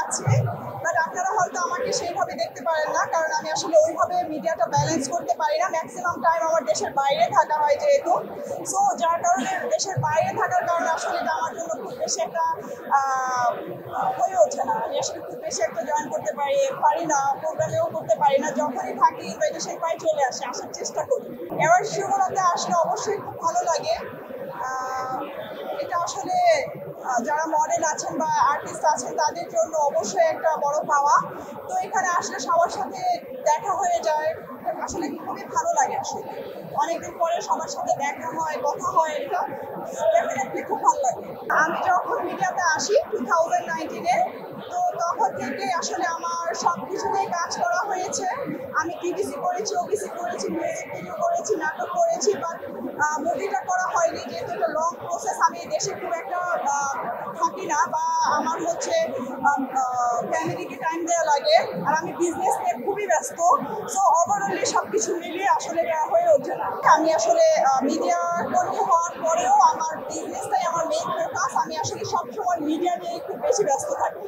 আছি, বাট আপনারা হয়তো আমাকে সেইভাবে দেখতে পারেন না, কারণ আমি আসলে ওইভাবে মিডিয়াটা ব্যালেন্স করতে পারি না। ম্যাক্সিমাম টাইম আমার দেশের বাইরে থাকা হয় যেহেতু, সো যার কারণে দেশের বাইরে থাকার কারণে আসলে এটা আমার জন্য খুব বেশি একটা হয়ে ওঠে না। আমি আসলে খুব বেশি একটা জয়েন করতে পারি না, প্রোগ্রামেও করতে পারি না। যখনই থাকি ইনভাইটেশন পাই চলে আসার চেষ্টা করি। এবার শিরোনাতে আসলে অবশ্যই খুব ভালো লাগে। এটা আসলে যারা মডেল আছেন বা আর্টিস্ট আছেন তাদের জন্য অবশ্যই একটা বড় পাওয়া। তো এখানে আসলে সবার সাথে দেখা হয়ে যায়, আসলে খুবই ভালো লাগে। আসলে অনেকদিন পরে সবার সাথে দেখা হয়, কথা হয়, এটা ডেফিনেটলি খুব ভালো লাগে। আমি যখন মিডিয়াতে আসি 2019-এ, তো তখন থেকে আসলে আমার সব কিছুতেই কাজ করা হয়েছে। আমি টিভিসি করেছি, ওবিসি করেছি, মিউজিক ভিডিও করেছি, নাটক করেছি, বাট মুভিটা করা হয়নি যেহেতু এটা লং প্রসেস। আমি দেশে খুব একটা থাকি না, বা আমার হচ্ছে ফ্যামিলিকে টাইম দেওয়া লাগে, আর আমি বিজনেস নিয়ে খুবই ব্যস্ত। সো ওভারঅলি সব কিছু মিলিয়ে আসলে হয়ে ওঠে না। আমি আসলে মিডিয়া কর্মী হওয়ার পরেও আমার বিজনেসটাই আমার মেইন ফোকাস। আমি আসলে সবসময় মিডিয়া নিয়ে খুব বেশি ব্যস্ত থাকি।